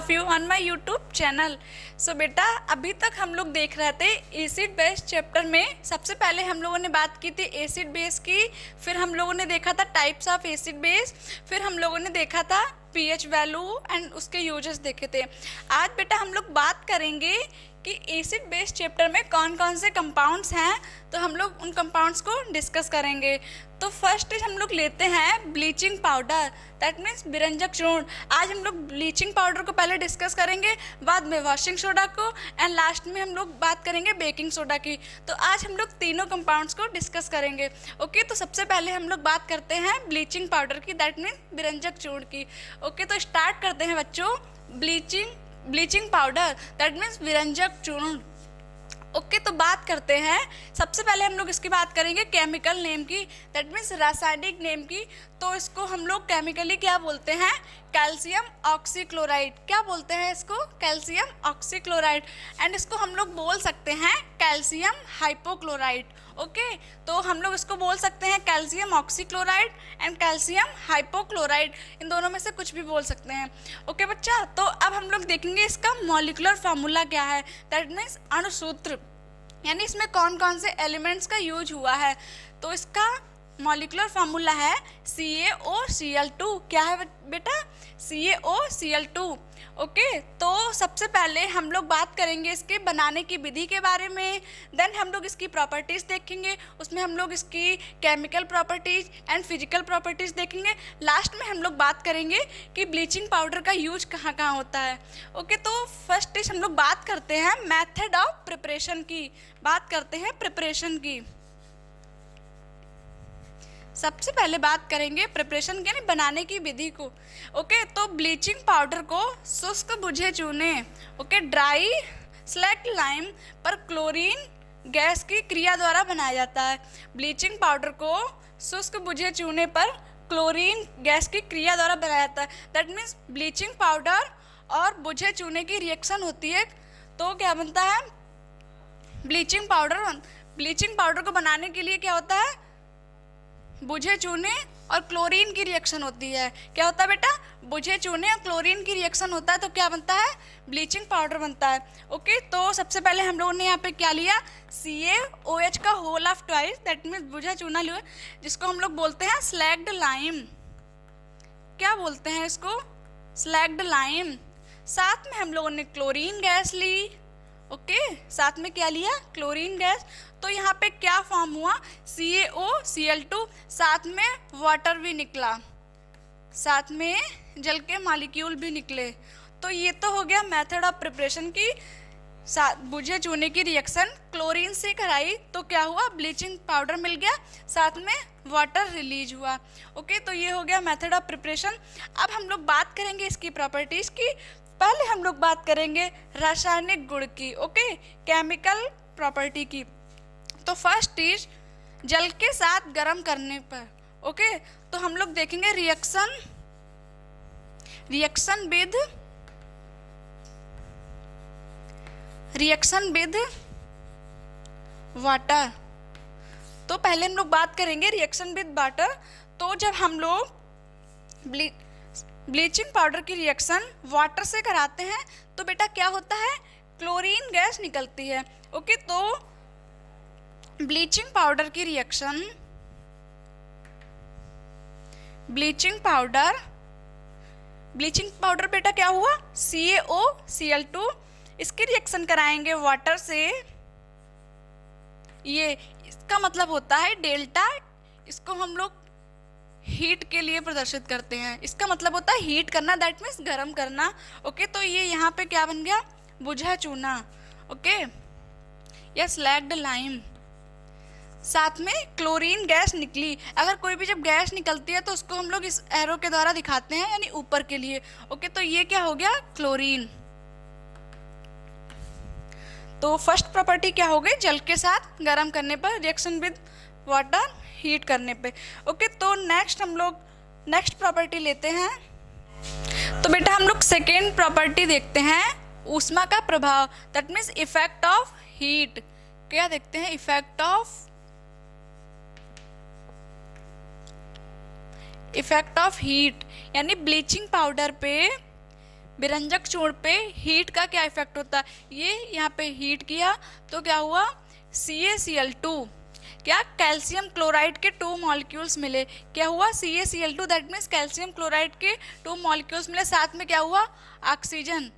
Of you on my YouTube channel. So बेटा, अभी तक हम लोग देख रहे थे एसिड बेस चैप्टर में। सबसे पहले हम लोगों ने बात की थी एसिड बेस की, फिर हम लोगों ने देखा था टाइप्स ऑफ एसिड बेस, फिर हम लोगों ने देखा था पीएच वैल्यू एंड उसके यूजेस देखे थे। आज बेटा हम लोग बात करेंगे कि एसिड बेस चैप्टर में कौन कौन से कंपाउंड्स हैं, तो हम लोग उन कंपाउंड्स को डिस्कस करेंगे। तो फर्स्ट हम लोग लेते हैं ब्लीचिंग पाउडर, दैट मीन्स बिरंजक चूर्ण। आज हम लोग ब्लीचिंग पाउडर को पहले डिस्कस करेंगे, बाद में वॉशिंग सोडा को, एंड लास्ट में हम लोग बात करेंगे बेकिंग सोडा की। तो आज हम लोग तीनों कंपाउंड्स को डिस्कस करेंगे। ओके, तो सबसे पहले हम लोग बात करते हैं ब्लीचिंग पाउडर की, दैट मीन्स बिरंजक चूर्ण की। ओके, तो स्टार्ट करते हैं बच्चों। ब्लीचिंग पाउडर दैट मीन्स विरंजक चूर्ण। ओके, तो बात करते हैं। सबसे पहले हम लोग इसकी बात करेंगे केमिकल नेम की, दैट मीन्स रासायनिक नेम की। तो इसको हम लोग केमिकली क्या बोलते हैं? Calcium oxychloride. क्या बोलते हैं इसको? Calcium oxychloride. एंड इसको हम लोग बोल सकते हैं कैल्शियम हाइपोक्लोराइड। ओके, तो हम लोग इसको बोल सकते हैं calcium oxychloride and calcium hypochloride, इन दोनों में से कुछ भी बोल सकते हैं। ओके बच्चा, तो अब हम लोग देखेंगे इसका मॉलिक्यूलर फार्मूला क्या है, दैट मीन्स अणुसूत्र, यानी इसमें कौन कौन से एलिमेंट्स का यूज हुआ है। तो इसका मॉलिक्यूलर फार्मूला है CaOCl2। क्या है बेटा? CaOCl2। ओके, तो सबसे पहले हम लोग बात करेंगे इसके बनाने की विधि के बारे में, देन हम लोग इसकी प्रॉपर्टीज़ देखेंगे, उसमें हम लोग इसकी chemical properties and physical properties देखेंगे। लास्ट में हम लोग बात करेंगे कि ब्लीचिंग पाउडर का यूज कहाँ कहाँ होता है। ओके, तो फर्स्ट हम लोग बात करते हैं मेथड ऑफ प्रिपरेशन की, बात करते हैं प्रिपरेशन की। सबसे पहले बात करेंगे प्रिपरेशन के, यानी बनाने की विधि को। ओके, तो ब्लीचिंग पाउडर को शुष्क बुझे चूने, ओके, ड्राई स्लैक्ड लाइम पर क्लोरीन गैस की क्रिया द्वारा बनाया जाता है। ब्लीचिंग पाउडर को शुष्क बुझे चूने पर क्लोरीन गैस की क्रिया द्वारा बनाया जाता है। दैट मीन्स ब्लीचिंग पाउडर और बुझे चूने की रिएक्शन होती है, तो क्या बनता है? ब्लीचिंग पाउडर को बनाने के लिए क्या होता है? बुझे चूने और क्लोरीन की रिएक्शन होती है। क्या होता है बेटा? बुझे चूने और क्लोरीन की रिएक्शन होता है, तो क्या बनता है? ब्लीचिंग पाउडर बनता है। ओके, तो सबसे पहले हम लोगों ने यहाँ पे क्या लिया? CaOH का whole of twice, that means बुझा चूना लिया, जिसको हम लोग बोलते हैं स्लैग्ड लाइम। क्या बोलते हैं इसको? Slagged lime. साथ में हम लोगों ने क्लोरीन गैस ली। ओके, साथ में क्या लिया? Chlorine gas. तो यहाँ पे क्या फॉर्म हुआ? CaOCl2, साथ में वाटर भी निकला, साथ में जल के मॉलिक्यूल भी निकले। तो ये तो हो गया मेथड ऑफ प्रिपरेशन की। बुझे चूने की रिएक्शन क्लोरीन से कराई, तो क्या हुआ? ब्लीचिंग पाउडर मिल गया, साथ में वाटर रिलीज हुआ। ओके, तो ये हो गया मेथड ऑफ प्रिपरेशन। अब हम लोग बात करेंगे इसकी प्रॉपर्टीज़ की। पहले हम लोग बात करेंगे रासायनिक गुण की, ओके, केमिकल प्रॉपर्टी की। तो फर्स्ट इज जल के साथ गर्म करने पर। ओके, तो हम लोग देखेंगे रिएक्शन विद वाटर। तो पहले हम लोग बात करेंगे रिएक्शन विद वाटर। तो जब हम लोग ब्लीचिंग पाउडर की रिएक्शन वाटर से कराते हैं, तो बेटा क्या होता है? क्लोरीन गैस निकलती है। ओके, तो ब्लीचिंग पाउडर बेटा क्या हुआ? CaOCl2, इसकी रिएक्शन कराएंगे वाटर से। ये इसका मतलब होता है डेल्टा, इसको हम लोग हीट के लिए प्रदर्शित करते हैं। इसका मतलब होता है हीट करना, दैट मीन्स गर्म करना। ओके, तो ये यहाँ पे क्या बन गया? बुझा चूना। ओके, या स्लैग्ड लाइम। साथ में क्लोरीन गैस निकली। अगर कोई भी जब गैस निकलती है तो उसको हम लोग इस एरो के द्वारा दिखाते हैं, यानी ऊपर के लिए। ओके, तो ये क्या हो गया? क्लोरीन। तो फर्स्ट प्रॉपर्टी क्या हो गई? जल के साथ गर्म करने पर, रिएक्शन विद वाटर हीट करने पे। ओके, तो हम लोग नेक्स्ट प्रॉपर्टी लेते हैं। तो बेटा हम लोग सेकेंड प्रॉपर्टी देखते हैं, ऊष्मा का प्रभाव, that means effect of heat. क्या देखते हैं? इफेक्ट ऑफ हीट, यानी ब्लीचिंग पाउडर पे विरंजक चूर्ण पे हीट का क्या इफेक्ट होता है, ये यहाँ पे हीट किया तो क्या हुआ, CaCl2, क्या कैल्शियम क्लोराइड के 2 मॉलिक्यूल्स मिले, क्या हुआ CaCl2, that means calcium chloride के 2 मॉलिक्यूल्स मिले, साथ में क्या हुआ ऑक्सीजन।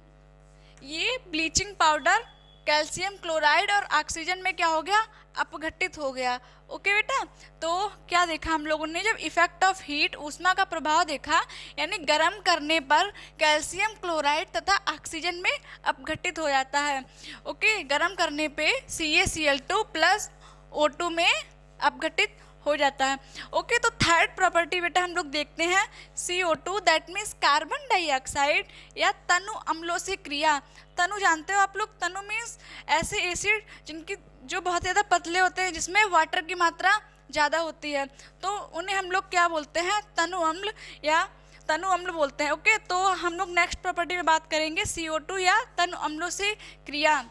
ये ब्लीचिंग पाउडर कैल्शियम क्लोराइड और ऑक्सीजन में क्या हो गया, अपघटित हो गया। ओके बेटा, तो क्या देखा हम लोगों ने, जब इफेक्ट ऑफ हीट, ऊष्मा का प्रभाव देखा, यानी गर्म करने पर कैल्शियम क्लोराइड तथा ऑक्सीजन में अपघटित हो जाता है। ओके, गर्म करने पे CaCl2 प्लस O2 में अपघटित हो जाता है। ओके, तो थर्ड प्रॉपर्टी बेटा हम लोग देखते हैं CO2, that means carbon dioxide या तनु अम्लों से क्रिया। तनु जानते हो आप लोग, तनु मीन्स ऐसे एसिड जिनकी जो बहुत ज़्यादा पतले होते हैं, जिसमें वाटर की मात्रा ज़्यादा होती है, तो उन्हें हम लोग क्या बोलते हैं, तनु अम्ल या तनु अम्ल बोलते हैं। ओके, तो हम लोग नेक्स्ट प्रॉपर्टी में बात करेंगे CO2 या तनु अम्लों से क्रिया।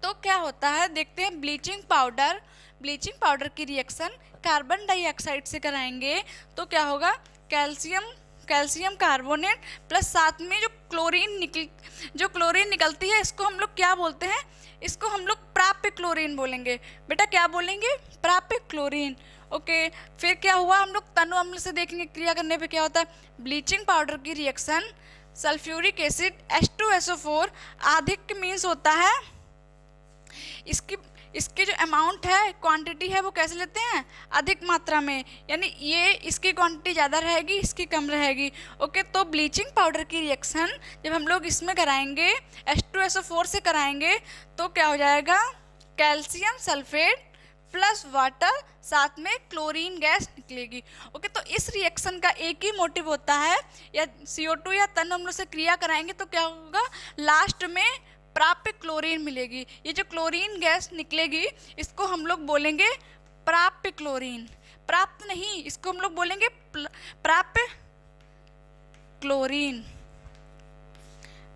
तो क्या होता है देखते हैं, ब्लीचिंग पाउडर की रिएक्शन कार्बन डाइऑक्साइड से कराएंगे तो क्या होगा, कैल्शियम कार्बोनेट प्लस साथ में जो क्लोरीन निकलती है, इसको हम लोग क्या बोलते हैं, इसको हम लोग प्राप्य क्लोरीन बोलेंगे। बेटा क्या बोलेंगे, प्राप्य क्लोरीन। ओके, फिर क्या हुआ, हम लोग तनु अम्ल से देखेंगे क्रिया करने पे क्या होता है, ब्लीचिंग पाउडर की रिएक्शन सल्फ्यूरिक एसिड H2SO4 अधिक मीन्स होता है, इसकी जो अमाउंट है, क्वांटिटी है, वो कैसे लेते हैं, अधिक मात्रा में, यानी ये इसकी क्वांटिटी ज़्यादा रहेगी, इसकी कम रहेगी। ओके, तो ब्लीचिंग पाउडर की रिएक्शन जब हम लोग इसमें कराएंगे, H2SO4 से कराएंगे, तो क्या हो जाएगा, कैल्शियम सल्फेट प्लस वाटर, साथ में क्लोरीन गैस निकलेगी। ओके, तो इस रिएक्शन का एक ही मोटिव होता है, या CO2 या तनु अम्लों से क्रिया कराएंगे तो क्या होगा, लास्ट में प्राप्य क्लोरीन मिलेगी। ये जो क्लोरीन गैस निकलेगी, इसको हम लोग बोलेंगे प्राप्य क्लोरीन, प्राप्त नहीं, इसको हम लोग बोलेंगे प्राप्य क्लोरीन।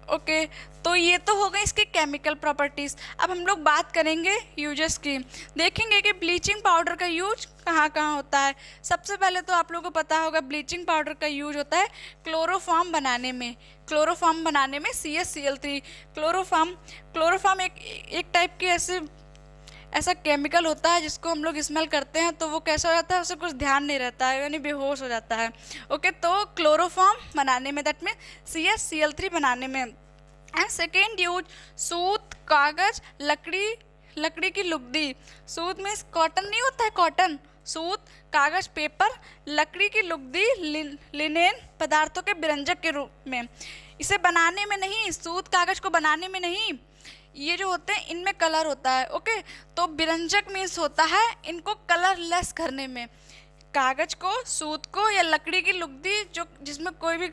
ओके, तो ये तो हो गई इसकी केमिकल प्रॉपर्टीज़। अब हम लोग बात करेंगे यूजेस की, देखेंगे कि ब्लीचिंग पाउडर का यूज कहाँ कहाँ होता है। सबसे पहले तो आप लोगों को पता होगा ब्लीचिंग पाउडर का यूज होता है क्लोरोफॉर्म बनाने में, CaCl3। क्लोरोफॉर्म एक टाइप की ऐसा केमिकल होता है जिसको हम लोग स्मेल करते हैं तो वो कैसा हो जाता है, उसे कुछ ध्यान नहीं रहता है, यानी बेहोश हो जाता है। ओके, तो क्लोरोफॉर्म बनाने में, दैट मीन CaCl3 बनाने में। एंड सेकेंड यूज, सूत, कागज, लकड़ी की लुगदी। सूत मीन्स कॉटन नहीं होता है, कॉटन, सूत, कागज, पेपर, लकड़ी की लुगदी, लिनेन पदार्थों के विरंजक के रूप में। इसे बनाने में नहीं, सूत कागज को बनाने में नहीं, ये जो होते हैं इनमें कलर होता है। ओके, तो विरंजक मीन्स होता है इनको कलरलेस करने में। कागज को, सूत को या लकड़ी की लुगदी जो जिसमें कोई भी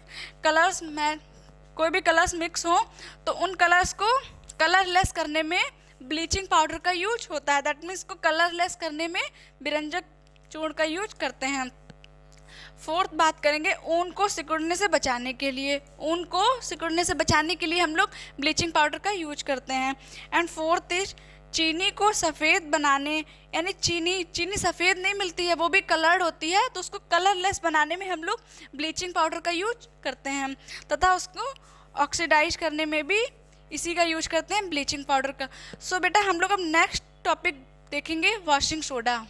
कलर्स मिक्स हो, तो उन कलर्स को कलरलेस करने में ब्लीचिंग पाउडर का यूज होता है। दैट मीन्स को कलरलेस करने में विरंजक चूर्ण का यूज करते हैं। फोर्थ बात करेंगे ऊन को सिकुड़ने से बचाने के लिए। हम लोग ब्लीचिंग पाउडर का यूज करते हैं। एंड फोर्थ इज चीनी को सफ़ेद बनाने, यानी चीनी सफ़ेद नहीं मिलती है, वो भी कलर्ड होती है, तो उसको कलरलेस बनाने में हम लोग ब्लीचिंग पाउडर का यूज करते हैं, तथा उसको ऑक्सीडाइज करने में भी इसी का यूज करते हैं, ब्लीचिंग पाउडर का। सो बेटा हम लोग अब नेक्स्ट टॉपिक देखेंगे वॉशिंग सोडा।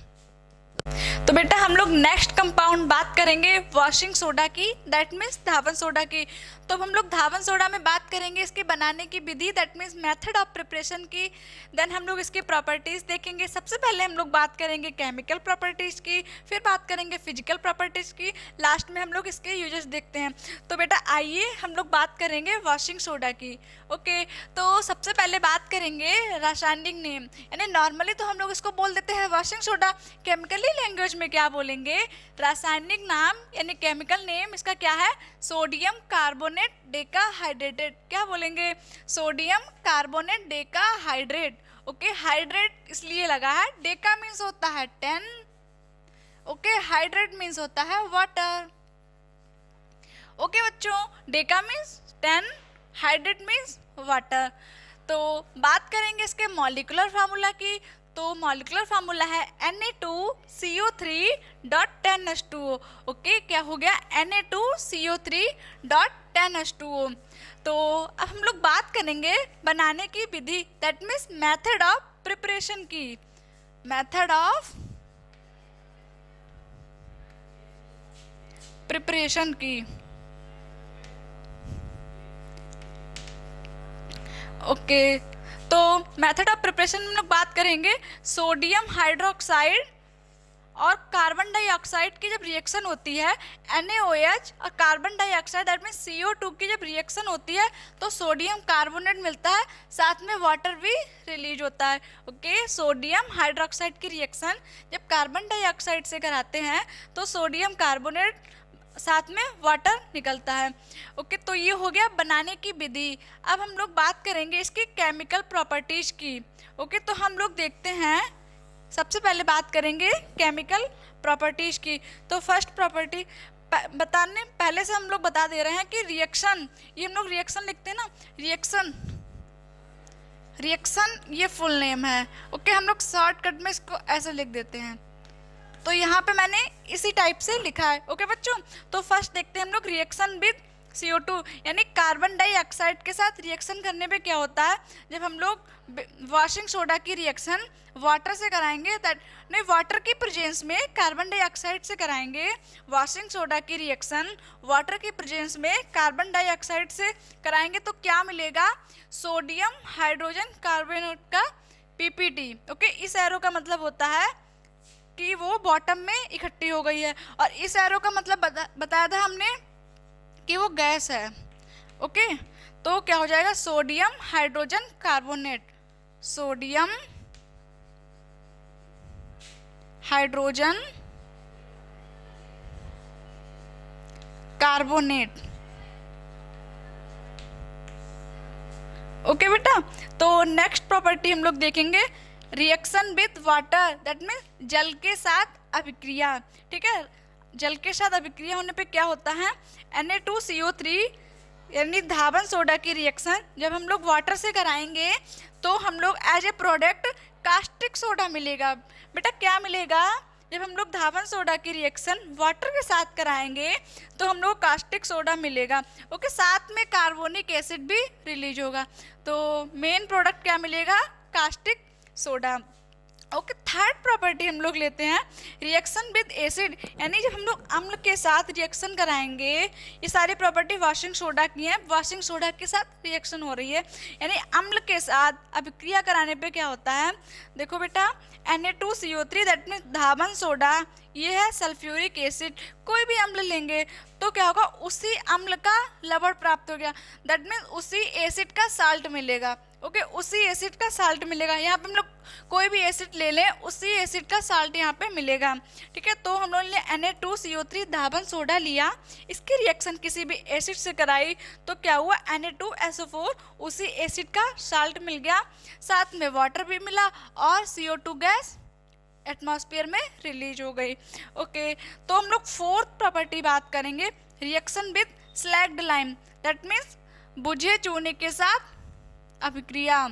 तो बेटा हम लोग नेक्स्ट कंपाउंड बात करेंगे वॉशिंग सोडा की, दैट मीन्स धावन सोडा की। तो हम लोग धावन सोडा में बात करेंगे इसके बनाने की विधि, that means method of preparation की। देन हम लोग इसकी प्रॉपर्टीज़ देखेंगे। सबसे पहले हम लोग बात करेंगे केमिकल प्रॉपर्टीज़ की, फिर बात करेंगे फिजिकल प्रॉपर्टीज़ की, लास्ट में हम लोग इसके यूजेस देखते हैं। तो बेटा आइए हम लोग बात करेंगे वॉशिंग सोडा की। ओके, तो सबसे पहले बात करेंगे रासायनिक नेम, यानी नॉर्मली तो हम लोग इसको बोल देते हैं वॉशिंग सोडा, केमिकली लैंग्वेज में क्या बोलेंगे, रासायनिक नाम यानी केमिकल नेम इसका क्या है, सोडियम कार्बोनेट डेकाहाइड्रेटेड। क्या बोलेंगे, sodium carbonate decahydrate. Okay, hydrate इसलिए लगा है, डेका मीन्स होता है 10, ओके, हाइड्रेट मीन्स होता है वाटर। ओके बच्चों, Deka means 10, hydrate means water. तो बात करेंगे इसके मॉलिक्यूलर फार्मूला की। तो मॉलिक्यूलर फार्मूला है Na2CO3.10H2O। ओके, क्या हो गया, Na2CO3.10 10H2O। तो अब हम लोग बात करेंगे बनाने की विधि, that means method of preparation की। मेथड ऑफ प्रिपरेशन की। ओके, तो मेथड ऑफ प्रिपरेशन में हम लोग बात करेंगे सोडियम हाइड्रोक्साइड और कार्बन डाइऑक्साइड की जब रिएक्शन होती है, NaOH और carbon dioxide that means CO2 की जब रिएक्शन होती है तो सोडियम कार्बोनेट मिलता है, साथ में वाटर भी रिलीज होता है। ओके, सोडियम हाइड्रोक्साइड की रिएक्शन जब कार्बन डाइऑक्साइड से कराते हैं तो सोडियम कार्बोनेट साथ में वाटर निकलता है। ओके, तो ये हो गया बनाने की विधि। अब हम लोग बात करेंगे इसकी केमिकल प्रॉपर्टीज की। ओके, तो हम लोग देखते हैं, सबसे पहले बात करेंगे केमिकल प्रॉपर्टीज की। तो फर्स्ट प्रॉपर्टी बताने पहले से हम लोग बता दे रहे हैं कि रिएक्शन, ये हम लोग रिएक्शन लिखते हैं ना, रिएक्शन ये फुल नेम है। ओके, हम लोग शॉर्टकट में इसको ऐसे लिख देते हैं, तो यहाँ पे मैंने इसी टाइप से लिखा है। ओके बच्चों, तो फर्स्ट देखते हैं हम लोग रिएक्शन विद CO2 यानी कार्बन डाइऑक्साइड के साथ रिएक्शन करने पे क्या होता है। जब हम लोग वॉशिंग सोडा की रिएक्शन वाटर से कराएंगे, दैट नहीं, वाटर की प्रेजेंस में कार्बन डाइऑक्साइड से कराएंगे, वॉशिंग सोडा की रिएक्शन वाटर की प्रेजेंस में कार्बन डाइऑक्साइड से कराएंगे तो क्या मिलेगा, सोडियम हाइड्रोजन कार्बोनेट का PPT। ओके, इस एरो का मतलब होता है कि वो बॉटम में इकट्ठी हो गई है, और इस एरो का मतलब बताया था हमने कि वो गैस है। ओके, तो क्या हो जाएगा, sodium hydrogen carbonate, sodium hydrogen carbonate. Okay बेटा, तो नेक्स्ट प्रॉपर्टी हम लोग देखेंगे reaction with water, that means जल के साथ अभिक्रिया। ठीक है, जल के साथ अभिक्रिया होने पे क्या होता है, Na2CO3 यानी धावन सोडा की रिएक्शन जब हम लोग वाटर से कराएंगे तो हम लोग as a product caustic soda मिलेगा। बेटा क्या मिलेगा, जब हम लोग धावन सोडा की रिएक्शन वाटर के साथ कराएंगे तो हम लोग कास्टिक सोडा मिलेगा। ओके, साथ में कार्बोनिक एसिड भी रिलीज होगा, तो मेन प्रोडक्ट क्या मिलेगा, caustic soda. Okay, third property हम लोग लेते हैं रिएक्शन विद एसिड, यानी जब हम लोग अम्ल के साथ रिएक्शन कराएंगे, ये सारी प्रॉपर्टी वॉशिंग सोडा की है, वॉशिंग सोडा के साथ रिएक्शन हो रही है, यानी अम्ल के साथ अभिक्रिया कराने पे क्या होता है, देखो बेटा Na2CO3 that means Dhawan soda, ये है सल्फ्यूरिक एसिड। कोई भी अम्ल लेंगे तो क्या होगा, उसी अम्ल का लवण प्राप्त हो गया, दैट मीन्स उसी एसिड का साल्ट मिलेगा। ओके, उसी एसिड का साल्ट मिलेगा। यहाँ पे हम लोग कोई भी एसिड ले लें, उसी एसिड का साल्ट यहाँ पे मिलेगा। ठीक है, तो हम लोगों ने Na2CO3 धावन सोडा लिया, इसकी रिएक्शन किसी भी एसिड से कराई तो क्या हुआ, Na2SO4 उसी एसिड का साल्ट मिल गया, साथ में वाटर भी मिला और CO2 गैस एटमॉस्फेयर में रिलीज हो गई। ओके, तो हम लोग फोर्थ प्रॉपर्टी बात करेंगे reaction with slagged lime, that means बुझे चूने के साथ अभिक्रिया।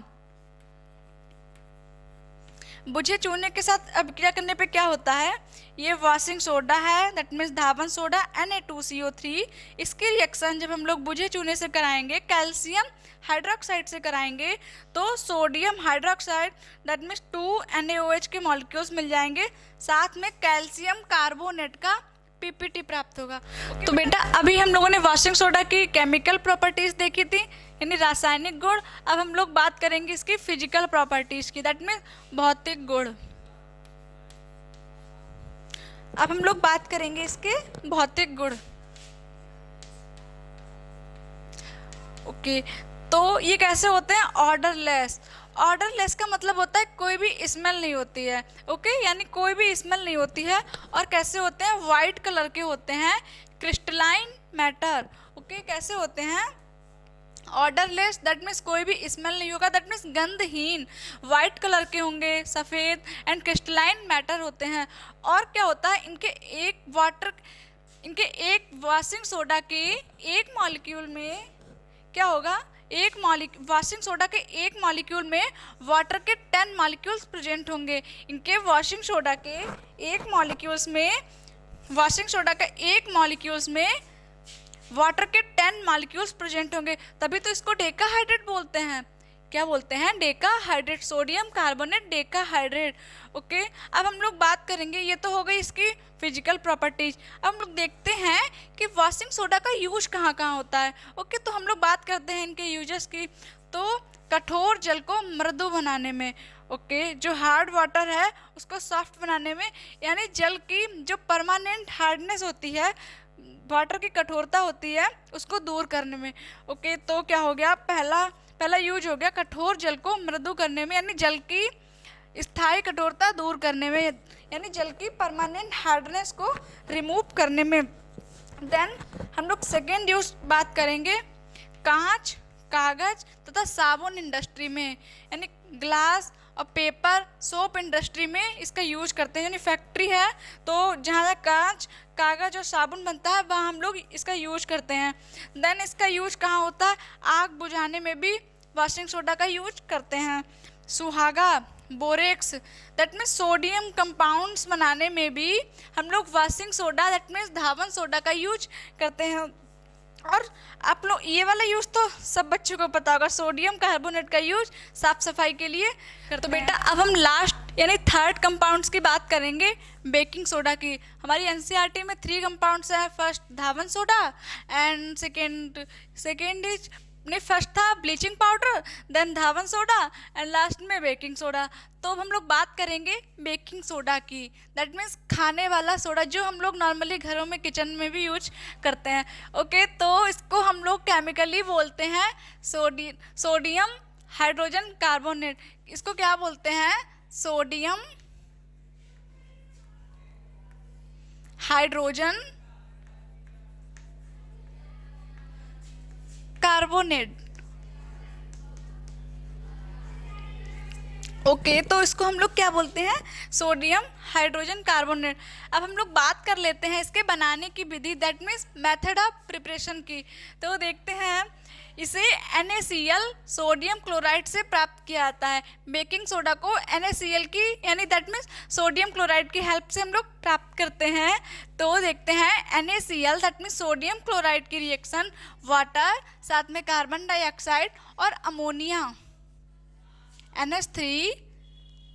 बुझे चूने के साथ अभिक्रिया करने पे क्या होता है, ये वॉशिंग सोडा है, that means Dhawan soda Na2CO3, इसकी रिएक्शन जब हम लोग बुझे चूने से कराएंगे, कैल्शियम हाइड्रोक्साइड से कराएंगे तो sodium hydroxide that means 2 NaOH के मॉलिक्यूल्स मिल जाएंगे, साथ में कैल्शियम कार्बोनेट का PPT प्राप्त होगा। तो बेटा अभी हम लोगों ने वॉशिंग सोडा की केमिकल प्रॉपर्टीज देखी थी, यानी रासायनिक गुण। अब हम लोग बात करेंगे इसकी फिजिकल प्रॉपर्टीज की, दैट मीन्स भौतिक गुण। अब हम लोग बात करेंगे इसके भौतिक गुण। ओके, तो ये कैसे होते हैं, ऑर्डरलेस। ऑर्डरलेस का मतलब होता है कोई भी स्मेल नहीं होती है। ओके, यानी कोई भी स्मेल नहीं होती है। और कैसे होते हैं, वाइट कलर के होते हैं, क्रिस्टलाइन मैटर। ओके, कैसे होते हैं, ऑर्डरलेस, दैट मीन्स कोई भी स्मेल नहीं होगा, दैट मीन्स गंधहीन, वाइट कलर के होंगे, सफ़ेद एंड क्रिस्टलाइन मैटर होते हैं। और क्या होता है, इनके एक वॉशिंग सोडा के एक मॉलिक्यूल में क्या होगा, वॉशिंग सोडा के एक मॉलिक्यूल में वाटर के 10 मॉलिक्यूल्स प्रेजेंट होंगे। इनके वॉशिंग सोडा के एक मॉलिक्यूल्स में वाटर के 10 मॉलिक्यूल्स प्रेजेंट होंगे, तभी तो इसको डेकाहाइड्रेट बोलते हैं। क्या बोलते हैं? Decahydrate, sodium carbonate decahydrate. Okay, अब हम लोग बात करेंगे, ये तो हो गई इसकी फिजिकल प्रॉपर्टीज। अब हम लोग देखते हैं कि वॉशिंग सोडा का यूज कहाँ कहाँ होता है। ओके, तो हम लोग बात करते हैं इनके यूजेस की। तो कठोर जल को मृदु बनाने में, ओके, जो हार्ड वाटर है उसको सॉफ्ट बनाने में, यानी जल की जो परमानेंट हार्डनेस होती है, वाटर की कठोरता होती है, उसको दूर करने में। ओके, तो क्या हो गया? पहला यूज हो गया कठोर जल को मृदु करने में, यानी जल की स्थायी कठोरता दूर करने में, यानी जल की परमानेंट हार्डनेस को रिमूव करने में। देन हम लोग सेकेंड यूज बात करेंगे कांच, कागज तथा साबुन इंडस्ट्री में, यानी ग्लास और पेपर सोप इंडस्ट्री में इसका यूज करते हैं। यानी फैक्ट्री है तो जहाँ कांच, कागज और साबुन बनता है वहाँ हम लोग इसका यूज करते हैं। देन इसका यूज कहाँ होता है? आग बुझाने में भी वॉशिंग सोडा का यूज करते हैं। सुहागा, borax, that means sodium compounds बनाने में भी हम लोग washing soda, that means Dhawan soda का यूज करते हैं। और आप लोग ये वाला यूज़ तो सब बच्चों को पता होगा, सोडियम कार्बोनेट का यूज साफ सफाई के लिए करते हैं। तो बेटा अब हम लास्ट यानी थर्ड कंपाउंड्स की बात करेंगे, बेकिंग सोडा की। हमारी एनसीईआरटी में 3 कंपाउंड्स हैं। फर्स्ट धावन सोडा एंड सेकेंड इज नहीं, फर्स्ट था ब्लीचिंग पाउडर, देन धावन सोडा एंड लास्ट में बेकिंग सोडा। तो अब हम लोग बात करेंगे बेकिंग सोडा की, दैट मीन्स खाने वाला सोडा जो हम लोग नॉर्मली घरों में किचन में भी यूज करते हैं। ओके, तो इसको हम लोग केमिकली बोलते हैं सोडियम हाइड्रोजन कार्बोनेट। इसको क्या बोलते हैं? Sodium hydrogen carbonate. ओके, तो इसको हम लोग क्या बोलते हैं? Sodium hydrogen carbonate. अब हम लोग बात कर लेते हैं इसके बनाने की विधि, that means method of preparation की। तो देखते हैं, इसे NaCl सोडियम क्लोराइड से प्राप्त किया जाता है। बेकिंग सोडा को NaCl की यानी दैट मीन्स सोडियम क्लोराइड की हेल्प से हम लोग प्राप्त करते हैं। तो देखते हैं NaCl that means sodium chloride की रिएक्शन वाटर, साथ में कार्बन डाइऑक्साइड और अमोनिया,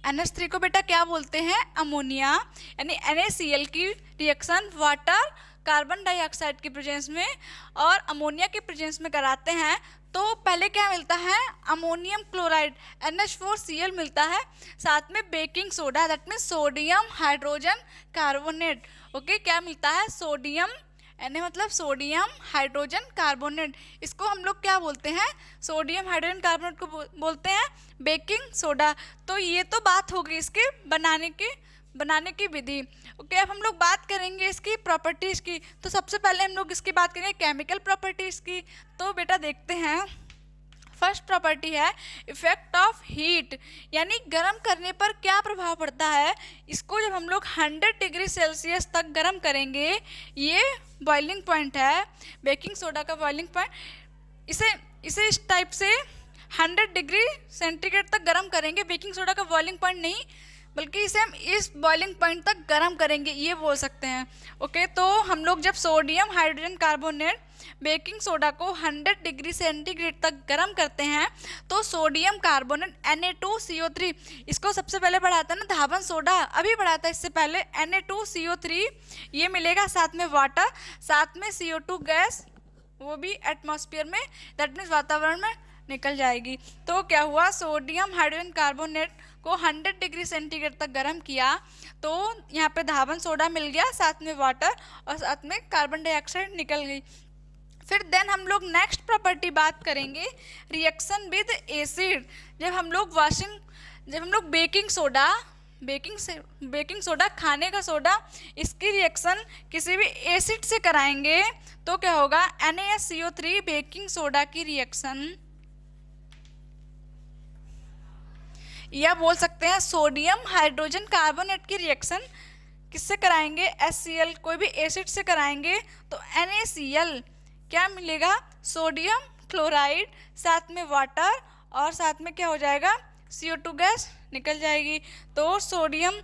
NH3 को बेटा क्या बोलते हैं? अमोनिया। यानी NaCl की रिएक्शन वाटर, कार्बन डाइऑक्साइड की प्रेजेंस में और अमोनिया की प्रेजेंस में कराते हैं। तो पहले क्या मिलता है? अमोनियम क्लोराइड NH4Cl मिलता है, साथ में baking soda that means sodium hydrogen carbonate. Okay, क्या मिलता है? सोडियम, Na मतलब सोडियम हाइड्रोजन कार्बोनेट। इसको हम लोग क्या बोलते हैं? सोडियम हाइड्रोजन कार्बोनेट को बोलते हैं बेकिंग सोडा। तो ये तो बात हो गई इसके बनाने की विधि। ओके, अब हम लोग बात करेंगे इसकी प्रॉपर्टीज़ की। तो सबसे पहले हम लोग इसकी बात करेंगे केमिकल प्रॉपर्टीज़ की। तो बेटा देखते हैं, फर्स्ट प्रॉपर्टी है इफेक्ट ऑफ हीट, यानी गर्म करने पर क्या प्रभाव पड़ता है। इसको जब हम लोग 100 डिग्री सेल्सियस तक गर्म करेंगे, ये बॉइलिंग पॉइंट है बेकिंग सोडा का बॉइलिंग पॉइंट। इसे इस टाइप से 100 डिग्री सेंटीग्रेड तक गर्म करेंगे, बेकिंग सोडा का बॉइलिंग पॉइंट नहीं बल्कि इसे हम इस बॉइलिंग पॉइंट तक गर्म करेंगे, ये बोल सकते हैं। ओके, तो हम लोग जब sodium hydrogen carbonate baking soda को 100 डिग्री सेंटीग्रेड तक गर्म करते हैं तो सोडियम कार्बोनेट Na2CO3, इसको सबसे पहले बढ़ाता है ना धावन सोडा, अभी बढ़ाता है इससे पहले Na2CO3 ये मिलेगा, साथ में वाटर, साथ में CO2 गैस, वो भी एटमॉस्फेयर में दैट मीन्स वातावरण में निकल जाएगी। तो क्या हुआ? सोडियम हाइड्रोजन कार्बोनेट को 100 डिग्री सेंटीग्रेड तक गर्म किया तो यहाँ पे धावन सोडा मिल गया, साथ में वाटर और साथ में कार्बन डाइऑक्साइड निकल गई। फिर देन हम लोग नेक्स्ट प्रॉपर्टी बात करेंगे रिएक्शन विद एसिड। जब हम लोग बेकिंग सोडा खाने का सोडा, इसकी रिएक्शन किसी भी एसिड से कराएंगे तो क्या होगा? NaSCO3 बेकिंग सोडा की रिएक्शन, या बोल सकते हैं सोडियम हाइड्रोजन कार्बोनेट की रिएक्शन किससे कराएंगे? HCl, कोई भी एसिड से कराएंगे तो NaCl क्या मिलेगा? सोडियम क्लोराइड, साथ में वाटर और साथ में क्या हो जाएगा? CO2 गैस निकल जाएगी। तो सोडियम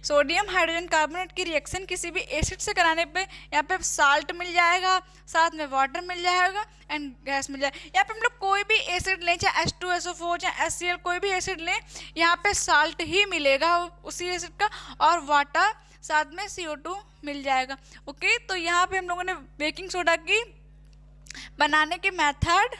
सोडियम हाइड्रोजन कार्बोनेट की रिएक्शन किसी भी एसिड से कराने पे यहाँ पे साल्ट मिल जाएगा, साथ में वाटर मिल जाएगा एंड गैस मिल जाएगा। यहाँ पे हम लोग कोई भी एसिड लें, चाहे H2SO4 चाहे HCl, कोई भी एसिड लें, यहाँ पे साल्ट ही मिलेगा उसी एसिड का, और वाटर साथ में CO2 मिल जाएगा। ओके, तो यहाँ पे हम लोगों ने बेकिंग सोडा की बनाने के मेथड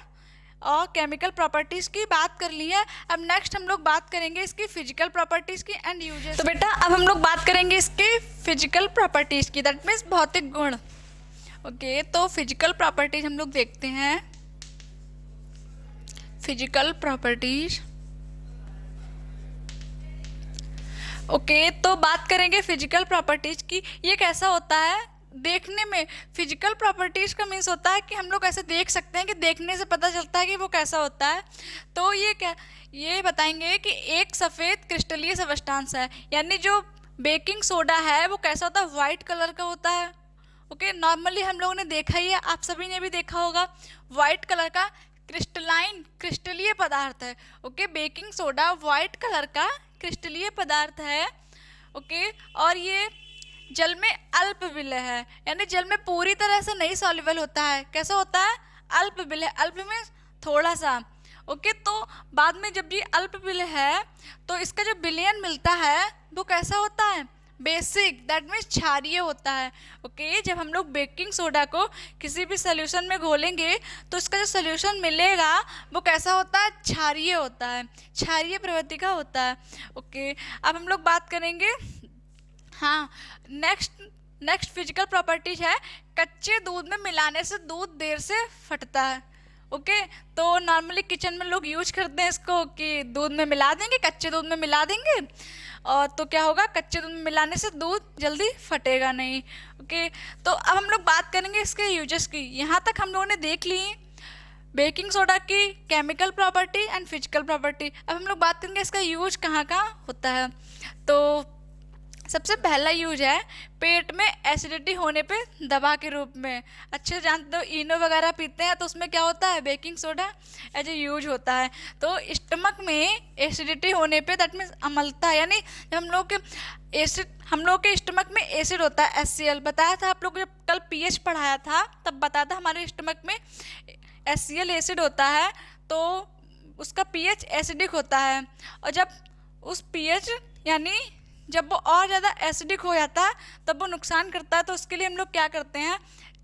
और केमिकल प्रॉपर्टीज़ की बात कर ली है। अब नेक्स्ट हम लोग बात करेंगे इसकी फिजिकल प्रॉपर्टीज़ की एंड यूजेस। तो बेटा अब हम लोग बात करेंगे इसकी फिजिकल प्रॉपर्टीज़ की, दैट मीन्स भौतिक गुण। ओके, तो फिजिकल प्रॉपर्टीज हम लोग देखते हैं। फिजिकल प्रॉपर्टीज, ओके, तो बात करेंगे फिजिकल प्रॉपर्टीज की। ये कैसा होता है देखने में? फिजिकल प्रॉपर्टीज का मीन्स होता है कि हम लोग ऐसे देख सकते हैं कि देखने से पता चलता है कि वो कैसा होता है। तो ये क्या, ये बताएंगे कि एक सफ़ेद क्रिस्टलीय सबस्टांस है, यानी जो बेकिंग सोडा है वो कैसा होता है, वाइट कलर का होता है। ओके, नॉर्मली हम लोगों ने देखा ही है, आप सभी ने भी देखा होगा, वाइट कलर का क्रिस्टलाइन क्रिस्टलीय पदार्थ है। Okay, baking soda white colour का क्रिस्टलीय पदार्थ है। ओके, और ये जल में अल्प विलय है, यानी जल में पूरी तरह से नहीं सॉल्युबल होता है। कैसा होता है? अल्प विलय। अल्प में थोड़ा सा। ओके, तो बाद में जब ये अल्प विलय है तो इसका जो विलयन मिलता है वो कैसा होता है? बेसिक, दैट मीन्स क्षारीय होता है। ओके, जब हम लोग बेकिंग सोडा को किसी भी सोल्यूशन में घोलेंगे तो इसका जो सोल्यूशन मिलेगा वो कैसा होता है? क्षारीय होता है, क्षारीय प्रवृत्ति का होता है। ओके, अब हम लोग बात करेंगे, हाँ, नेक्स्ट फिजिकल प्रॉपर्टीज है, कच्चे दूध में मिलाने से दूध देर से फटता है। ओके, तो नॉर्मली किचन में लोग यूज करते हैं इसको कि दूध में मिला देंगे, कच्चे दूध में मिला देंगे, और तो क्या होगा, कच्चे दूध में मिलाने से दूध जल्दी फटेगा नहीं। ओके, तो अब हम लोग बात करेंगे इसके यूजेस की। यहाँ तक हम लोगों ने देख ली बेकिंग सोडा की chemical property and physical property. अब हम लोग बात करेंगे इसका यूज कहाँ कहाँ होता है। तो सबसे पहला यूज है पेट में एसिडिटी होने पे दवा के रूप में। अच्छे से जानते हो, इनो वगैरह पीते हैं तो उसमें क्या होता है? Baking soda as a use होता है। तो स्टमक में एसिडिटी होने पे, दैट मीन्स अम्लता, यानी जब हम लोग के स्टमक में एसिड होता है, HCl बताया था आप लोग जब कल pH पढ़ाया था तब बताया था, हमारे स्टमक में HCl एसिड होता है तो उसका pH एसिडिक होता है, और जब उस pH यानी जब वो और ज़्यादा एसिडिक हो जाता है तब वो नुकसान करता है। तो उसके लिए हम लोग क्या करते हैं,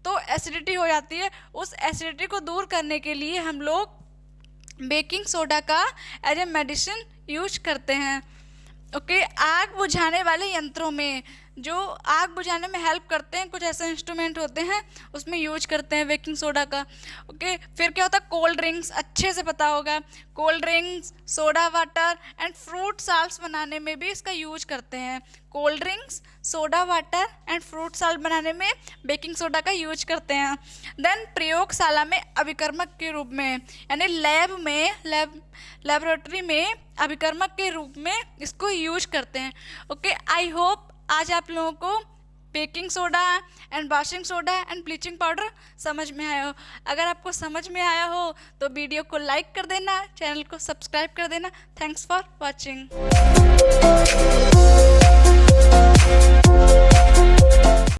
तो एसिडिटी हो जाती है, उस एसिडिटी को दूर करने के लिए हम लोग बेकिंग सोडा का एज ए मेडिसिन यूज करते हैं। ओके, आग बुझाने वाले यंत्रों में, जो आग बुझाने में हेल्प करते हैं, कुछ ऐसे इंस्ट्रूमेंट होते हैं उसमें यूज करते हैं बेकिंग सोडा का। ओके, फिर क्या होता है, कोल्ड ड्रिंक्स, अच्छे से पता होगा, cold drinks, soda water and fruit salts बनाने में भी इसका यूज करते हैं। Cold drinks, soda water and fruit salt बनाने में बेकिंग सोडा का यूज करते हैं। देन प्रयोगशाला में अभिकर्मक के रूप में, यानी लेबोरेटरी में अभिकर्मक के रूप में इसको यूज करते हैं। ओके, आई होप आज आप लोगों को baking soda and washing soda and bleaching powder समझ में आया हो। अगर आपको समझ में आया हो तो वीडियो को लाइक कर देना, चैनल को सब्सक्राइब कर देना। Thanks for watching.